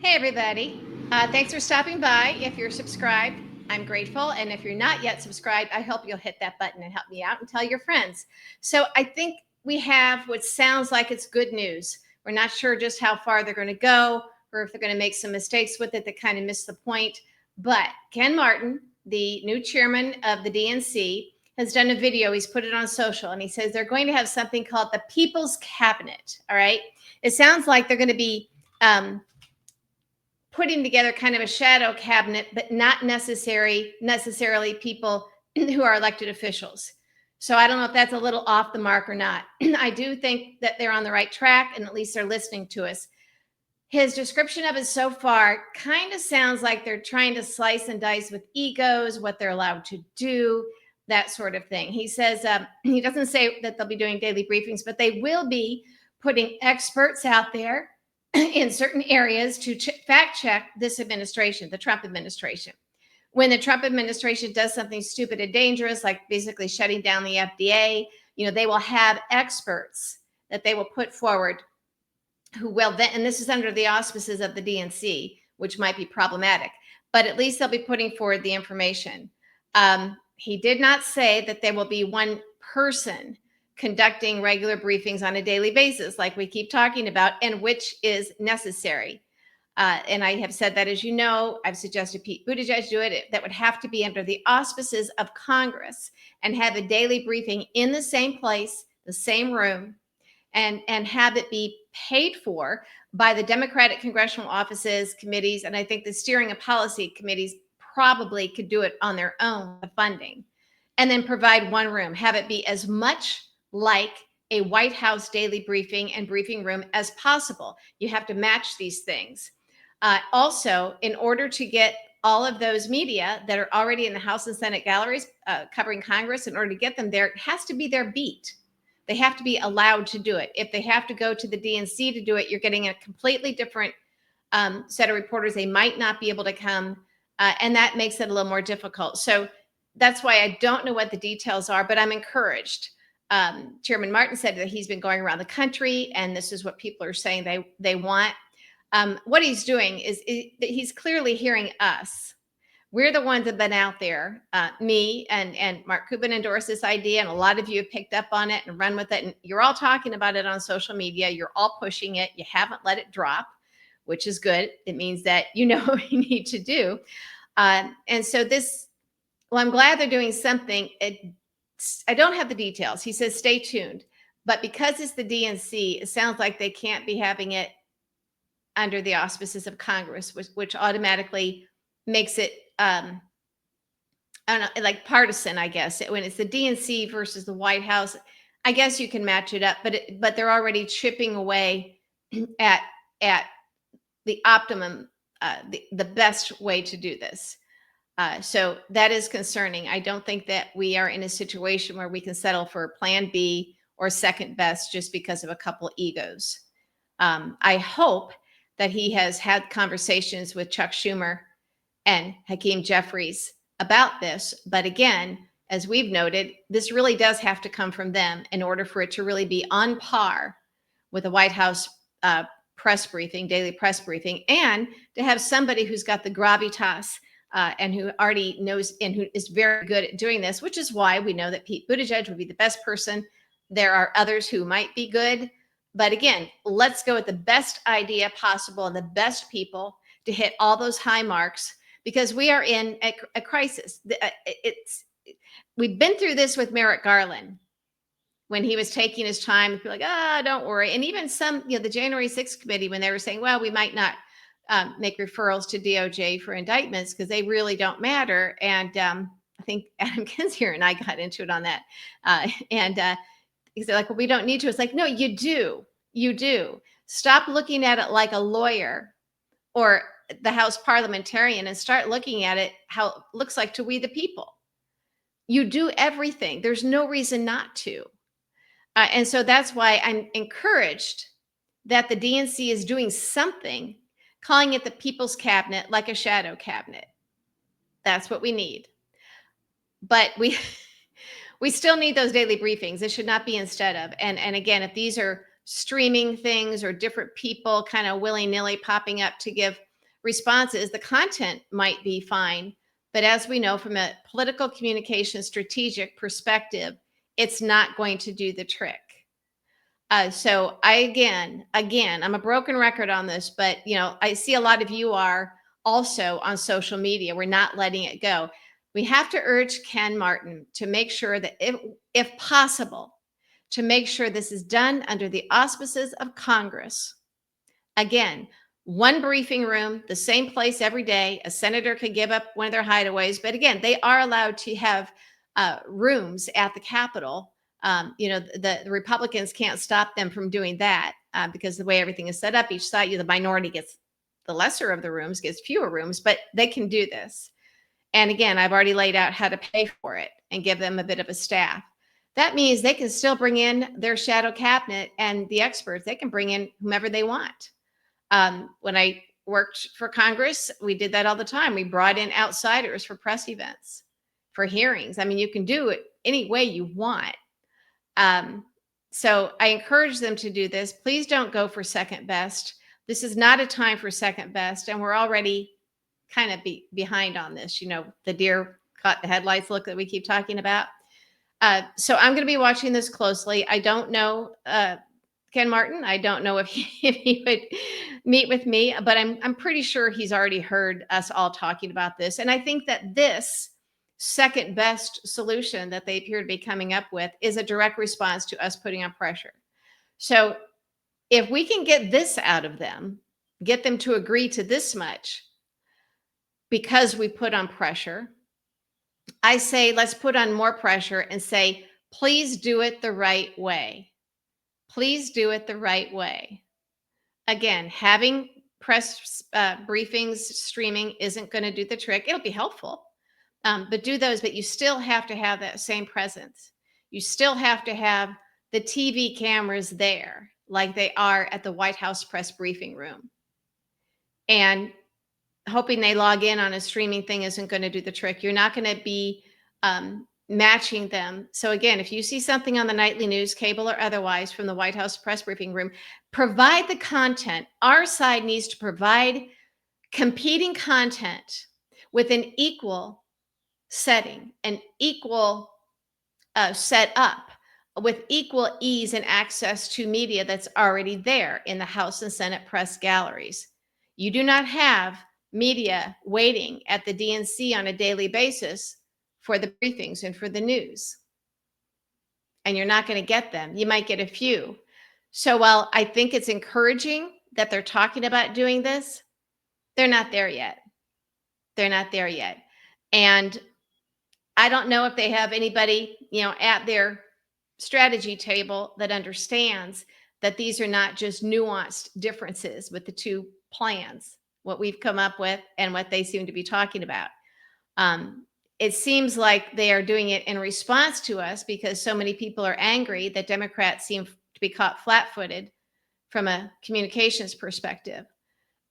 Hey, everybody. Thanks for stopping by. If you're subscribed, I'm grateful. And if you're not yet subscribed, I hope you'll hit that button and help me out and tell your friends. So I think we have what sounds like it's good news. We're not sure just how far they're going to go or if they're going to make some mistakes with it that kind of miss the point. But Ken Martin, the new chairman of the DNC, has done a video. He's put it on social and he says they're going to have something called the People's Cabinet. All right. It sounds like they're going to be putting together kind of a shadow cabinet, but not necessarily people who are elected officials. So I don't know if that's a little off the mark or not. I do think that they're on the right track, and at least they're listening to us. His description of it so far kind of sounds like they're trying to slice and dice with egos, what they're allowed to do, that sort of thing. He says he doesn't say that they'll be doing daily briefings, but they will be putting experts out there in certain areas to fact check this administration, the Trump administration. When the Trump administration does something stupid and dangerous, like basically shutting down the FDA, they will have experts that they will put forward who will then, and this is under the auspices of the DNC, which might be problematic, but at least they'll be putting forward the information. He did not say that there will be one person conducting regular briefings on a daily basis, like we keep talking about, and which is necessary. And I have said that, as you know, I've suggested Pete Buttigieg do it. That would have to be under the auspices of Congress and have a daily briefing in the same place, the same room, and have it be paid for by the Democratic congressional offices, committees, and I think the steering and policy committees probably could do it on their own, the funding, and then provide one room, have it be as much like a White House daily briefing and briefing room as possible. You have to match these things. Also, in order to get all of those media that are already in the House and Senate galleries covering Congress, in order to get them there, it has to be their beat. They have to be allowed to do it. If they have to go to the DNC to do it, you're getting a completely different set of reporters. They might not be able to come, and that makes it a little more difficult. So that's why I don't know what the details are, but I'm encouraged. Chairman Martin said that he's been going around the country, and this is what people are saying they want. What he's doing is he's clearly hearing us. We're the ones that have been out there. Me and Mark Cuban endorsed this idea, and a lot of you have picked up on it and run with it. And you're all talking about it on social media. You're all pushing it. You haven't let it drop, which is good. It means that you know what you need to do. And so well, I'm glad they're doing something. I don't have the details. He says, stay tuned. But because it's the DNC, it sounds like they can't be having it under the auspices of Congress, which automatically makes it, I don't know, like partisan, I guess. When it's the DNC versus the White House, I guess you can match it up, but they're already chipping away at the optimum, the best way to do this. So that is concerning. I don't think that we are in a situation where we can settle for plan B or second best just because of a couple egos. I hope that he has had conversations with Chuck Schumer and Hakeem Jeffries about this. But again, as we've noted, this really does have to come from them in order for it to really be on par with the White House press briefing, daily press briefing, and to have somebody who's got the gravitas and who already knows and who is very good at doing this, which is why we know that Pete Buttigieg would be the best person. There are others who might be good. But again, let's go with the best idea possible and the best people to hit all those high marks, because we are in a crisis. We've been through this with Merrick Garland when he was taking his time and be like, don't worry. And even some, the January 6th committee, when they were saying, well, we might not make referrals to DOJ for indictments because they really don't matter. And I think Adam Kinzinger and I got into it on that. He's like, well, we don't need to. It's like, no, you do. You do. Stop looking at it like a lawyer or the House parliamentarian and start looking at it how it looks like to we the people. You do everything. There's no reason not to. And so that's why I'm encouraged that the DNC is doing something, calling it the People's Cabinet, like a shadow cabinet. That's what we need. But we still need those daily briefings. It should not be instead of. And again, if these are streaming things or different people kind of willy-nilly popping up to give responses. The content might be fine, but as we know from a political communication strategic perspective, it's not going to do the trick. So again, I'm a broken record on this, but I see a lot of you are also on social media. We're not letting it go. We have to urge Ken Martin to make sure that if possible, to make sure this is done under the auspices of Congress. Again, one briefing room, the same place every day. A senator could give up one of their hideaways, but again, they are allowed to have rooms at the Capitol. The Republicans can't stop them from doing that because the way everything is set up, each side, the minority gets the lesser of the rooms, gets fewer rooms, but they can do this. And again, I've already laid out how to pay for it and give them a bit of a staff. That means they can still bring in their shadow cabinet and the experts. They can bring in whomever they want. When I worked for Congress, we did that all the time. We brought in outsiders for press events, for hearings. I mean, you can do it any way you want. So I encourage them to do this. Please don't go for second best. This is not a time for second best. And we're already kind of behind on this, the deer caught the headlights look that we keep talking about. So I'm going to be watching this closely. I don't know Ken Martin. I don't know if he would meet with me, but I'm pretty sure he's already heard us all talking about this. And I think that this second best solution that they appear to be coming up with is a direct response to us putting on pressure. So if we can get this out of them, get them to agree to this much because we put on pressure, I say let's put on more pressure and say, please do it the right way. Please do it the right way. Again, having press briefings streaming isn't going to do the trick. It'll be helpful, but do those. But you still have to have that same presence. You still have to have the TV cameras there like they are at the White House press briefing room. And hoping they log in on a streaming thing isn't going to do the trick. You're not going to be matching them. So again, if you see something on the nightly news, cable or otherwise, from the White House press briefing room, provide the content. Our side needs to provide competing content with an equal setting, an equal setup, with equal ease and access to media that's already there in the House and Senate press galleries. You do not have media waiting at the DNC on a daily basis for the briefings and for the news. And you're not going to get them. You might get a few. So while I think it's encouraging that they're talking about doing this, they're not there yet. They're not there yet. And I don't know if they have anybody, at their strategy table that understands that these are not just nuanced differences with the two plans, what we've come up with and what they seem to be talking about. It seems like they are doing it in response to us because so many people are angry that Democrats seem to be caught flat-footed from a communications perspective.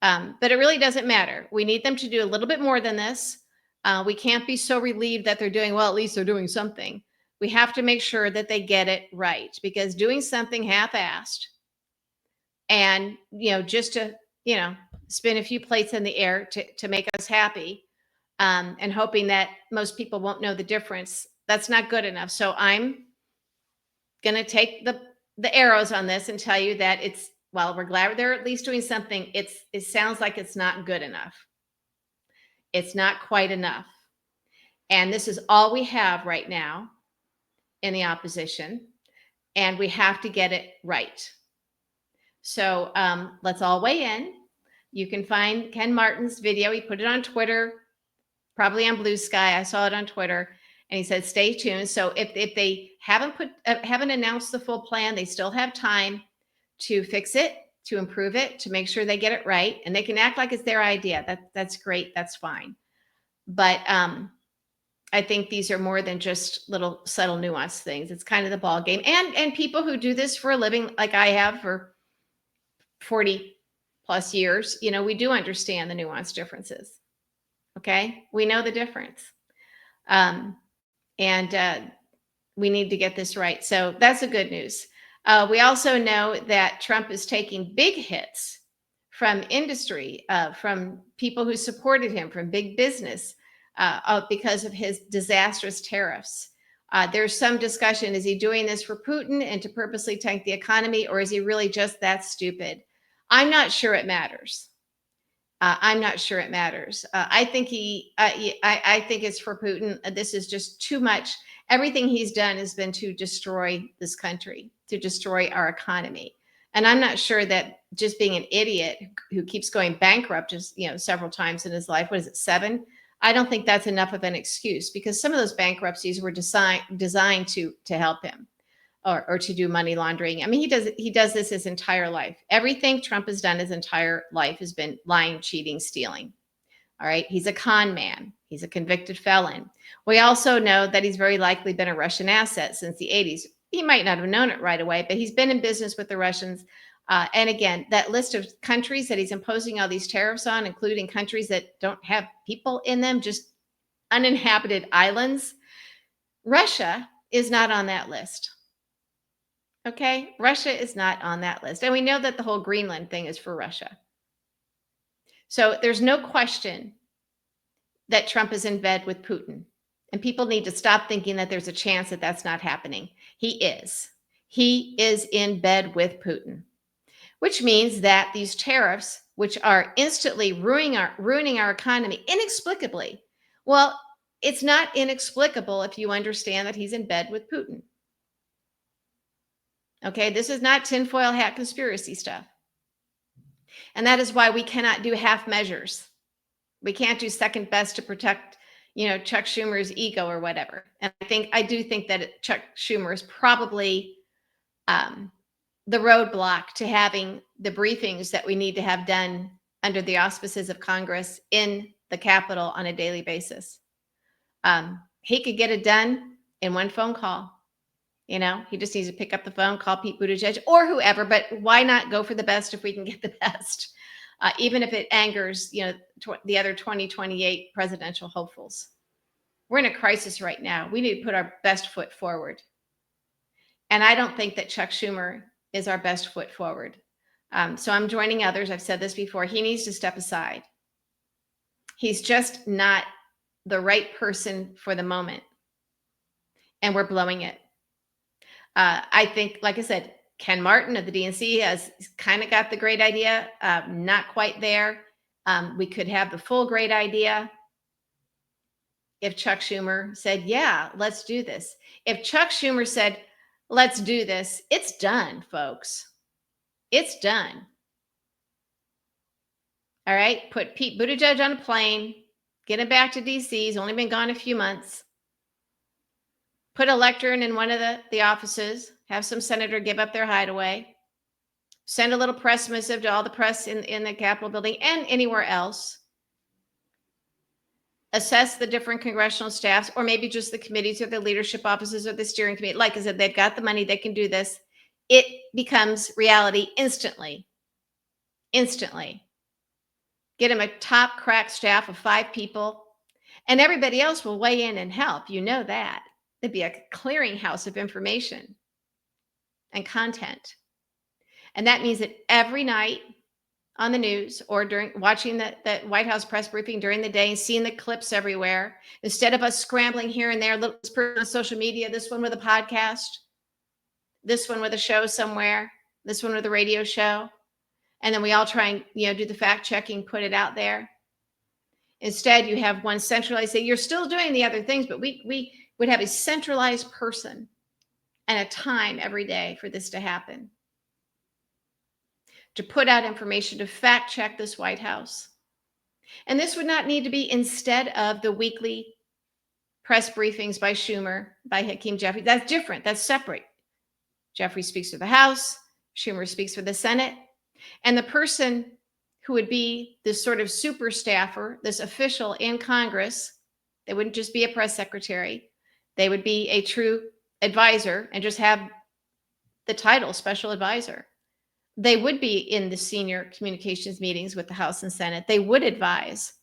But it really doesn't matter. We need them to do a little bit more than this. We can't be so relieved that they're doing, well, at least they're doing something. We have to make sure that they get it right, because doing something half-assed and, just to, spin a few plates in the air to make us happy, and hoping that most people won't know the difference, that's not good enough. So I'm going to take the arrows on this and tell you that while we're glad they're at least doing something, it sounds like it's not good enough. It's not quite enough. And this is all we have right now in the opposition, and we have to get it right. So let's all weigh in. You can find Ken Martin's video. He put it on Twitter, probably on Blue Sky. I saw it on Twitter, and he said, stay tuned. So if they haven't announced the full plan, they still have time to fix it, to improve it, to make sure they get it right. And they can act like it's their idea. That's great. That's fine. But I think these are more than just little subtle nuanced things. It's kind of the ball game. And people who do this for a living, like I have for 40 plus years, we do understand the nuanced differences. Okay. We know the difference. And we need to get this right. So that's the good news. We also know that Trump is taking big hits from industry, from people who supported him, from big business, because of his disastrous tariffs. There's some discussion, is he doing this for Putin and to purposely tank the economy, or is he really just that stupid? I'm not sure it matters. I'm not sure it matters. I think I think it's for Putin. This is just too much. Everything he's done has been to destroy this country, to destroy our economy. And I'm not sure that just being an idiot who keeps going bankrupt just, several times in his life, what is it, 7? I don't think that's enough of an excuse, because some of those bankruptcies were designed to help him, or to do money laundering. I mean, he does this his entire life. Everything Trump has done his entire life has been lying, cheating, stealing. All right. He's a con man. He's a convicted felon. We also know that he's very likely been a Russian asset since the 80s. He might not have known it right away, but he's been in business with the Russians. And again, that list of countries that he's imposing all these tariffs on, including countries that don't have people in them, just uninhabited islands. Russia is not on that list. Okay, Russia is not on that list. And we know that the whole Greenland thing is for Russia. So there's no question that Trump is in bed with Putin. And people need to stop thinking that there's a chance that that's not happening. He is. He is in bed with Putin, which means that these tariffs, which are instantly ruining our economy inexplicably, well, it's not inexplicable if you understand that he's in bed with Putin. Okay, this is not tinfoil hat conspiracy stuff. And that is why we cannot do half measures. We can't do second best to protect, Chuck Schumer's ego or whatever. And I do think that Chuck Schumer is probably the roadblock to having the briefings that we need to have done under the auspices of Congress in the Capitol on a daily basis. He could get it done in one phone call. He just needs to pick up the phone, call Pete Buttigieg or whoever, but why not go for the best if we can get the best, even if it angers, the other 2028 presidential hopefuls. We're in a crisis right now. We need to put our best foot forward. And I don't think that Chuck Schumer is our best foot forward. So I'm joining others. I've said this before. He needs to step aside. He's just not the right person for the moment. And we're blowing it. I think, like I said, Ken Martin of the DNC has kind of got the great idea, not quite there. We could have the full great idea if Chuck Schumer said, yeah, let's do this. If Chuck Schumer said, let's do this, it's done, folks. It's done. All right, put Pete Buttigieg on a plane, get him back to DC. He's only been gone a few months. Put a lectern in one of the offices, have some senator give up their hideaway, send a little press missive to all the press in the Capitol building and anywhere else, assess the different congressional staffs, or maybe just the committees or the leadership offices or the steering committee. Like I said, they've got the money, they can do this. It becomes reality instantly. Instantly. Get him a top crack staff of 5 people, and everybody else will weigh in and help. You know that. It'd be a clearinghouse of information and content. And that means that every night on the news or during watching the White House press briefing during the day and seeing the clips everywhere, instead of us scrambling here and there, this person on social media, this one with a podcast, this one with a show somewhere, this one with a radio show, and then we all try and do the fact checking, put it out there. Instead, you have one centralized say, you're still doing the other things, but we would have a centralized person and a time every day for this to happen. To put out information, to fact check this White House. And this would not need to be instead of the weekly press briefings by Schumer, by Hakeem Jeffries. That's different. That's separate. Jeffries speaks for the House. Schumer speaks for the Senate. And the person who would be this sort of super staffer, this official in Congress, they wouldn't just be a press secretary. They would be a true advisor and just have the title special advisor. They would be in the senior communications meetings with the House and Senate. They would advise.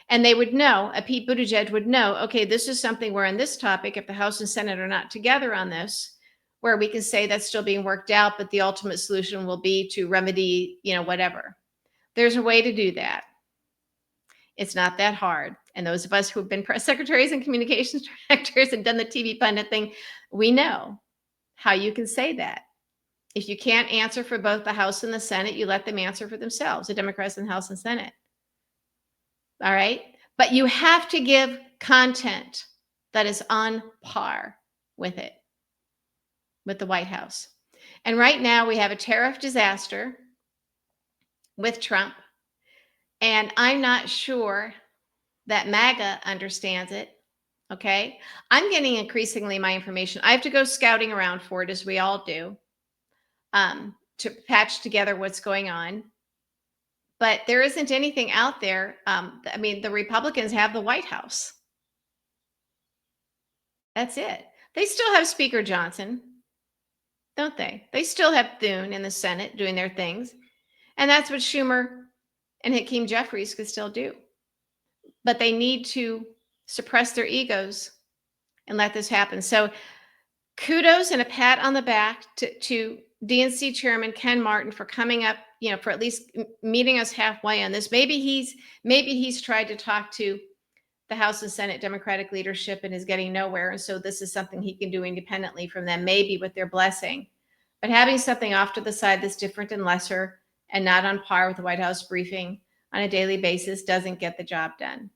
And they would know, Pete Buttigieg would know, okay, this is something where on this topic, if the House and Senate are not together on this, where we can say that's still being worked out, but the ultimate solution will be to remedy, whatever. There's a way to do that. It's not that hard. And those of us who have been press secretaries and communications directors and done the TV pundit thing, we know how you can say that. If you can't answer for both the House and the Senate, you let them answer for themselves, the Democrats in the House and Senate. All right? But you have to give content that is on par with it, with the White House. And right now we have a tariff disaster with Trump. And I'm not sure that MAGA understands it. Okay. I'm getting increasingly my information. I have to go scouting around for it, as we all do, to patch together what's going on. But there isn't anything out there. I mean, the Republicans have the White House. That's it. They still have Speaker Johnson, don't they? They still have Thune in the Senate doing their things. And that's what Schumer and Hakeem Jeffries could still do. But they need to suppress their egos and let this happen. So kudos and a pat on the back to DNC Chairman Ken Martin for coming up, for at least meeting us halfway on this. Maybe he's tried to talk to the House and Senate Democratic leadership and is getting nowhere. And so this is something he can do independently from them, maybe with their blessing. But having something off to the side that's different and lesser and not on par with the White House briefing on a daily basis doesn't get the job done.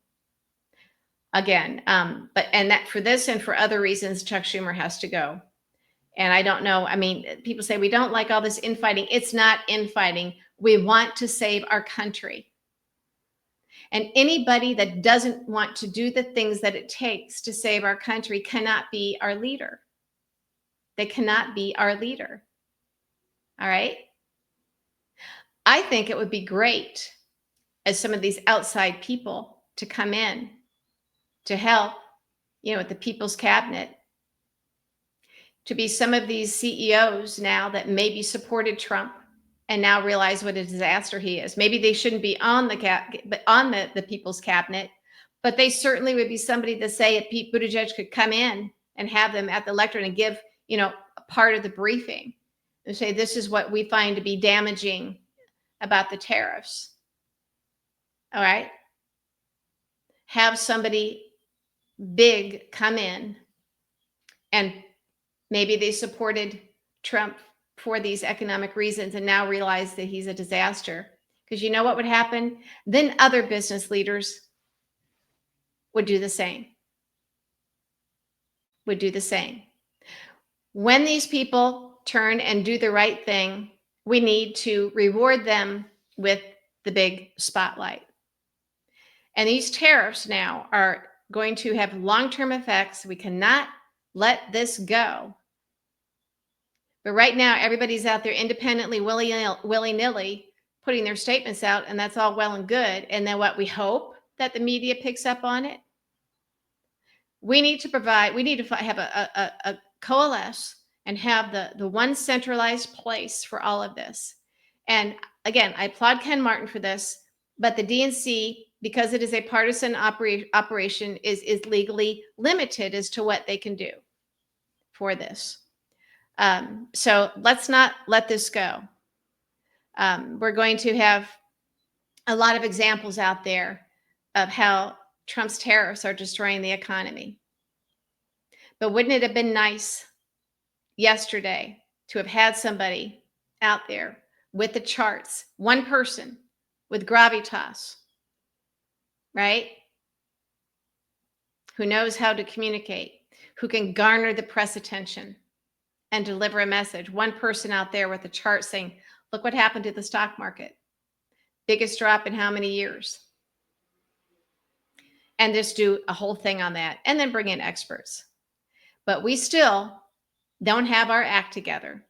Again, and that for this and for other reasons, Chuck Schumer has to go. And I don't know. I mean, people say we don't like all this infighting. It's not infighting. We want to save our country. And anybody that doesn't want to do the things that it takes to save our country cannot be our leader. They cannot be our leader. All right. I think it would be great as some of these outside people to come in to help, with the people's cabinet, to be some of these CEOs now that maybe supported Trump and now realize what a disaster he is. Maybe they shouldn't be on the people's cabinet, but they certainly would be somebody to say if Pete Buttigieg could come in and have them at the lectern and give, a part of the briefing and say, this is what we find to be damaging about the tariffs. All right. Have somebody big come in, and maybe they supported Trump for these economic reasons and now realize that he's a disaster. Because you know what would happen? Then other business leaders would do the same. When these people turn and do the right thing, we need to reward them with the big spotlight. And these tariffs now are going to have long-term effects. We cannot let this go. But right now, everybody's out there independently, willy-nilly, putting their statements out, and that's all well and good. And then what we hope that the media picks up on it. We need to have a coalesce and have the one centralized place for all of this. And again, I applaud Ken Martin for this, but the DNC, because it is a partisan operation, is legally limited as to what they can do for this. So let's not let this go. We're going to have a lot of examples out there of how Trump's tariffs are destroying the economy. But wouldn't it have been nice yesterday to have had somebody out there with the charts, one person with gravitas, right? Who knows how to communicate, who can garner the press attention and deliver a message. One person out there with a chart saying, look what happened to the stock market. Biggest drop in how many years? And just do a whole thing on that and then bring in experts. But we still don't have our act together.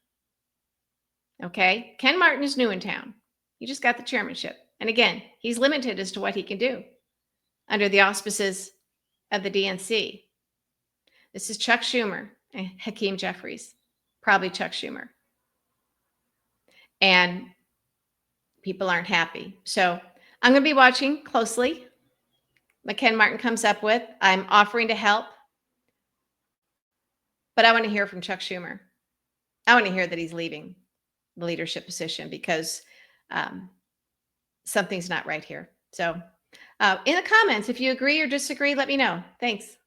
Okay? Ken Martin is new in town. He just got the chairmanship. And again, he's limited as to what he can do under the auspices of the DNC. This is Chuck Schumer and Hakeem Jeffries. Probably Chuck Schumer. And people aren't happy. So I'm going to be watching closely what Ken Martin comes up with. I'm offering to help. But I want to hear from Chuck Schumer. I want to hear that he's leaving the leadership position because something's not right here. So in the comments, if you agree or disagree, let me know. Thanks.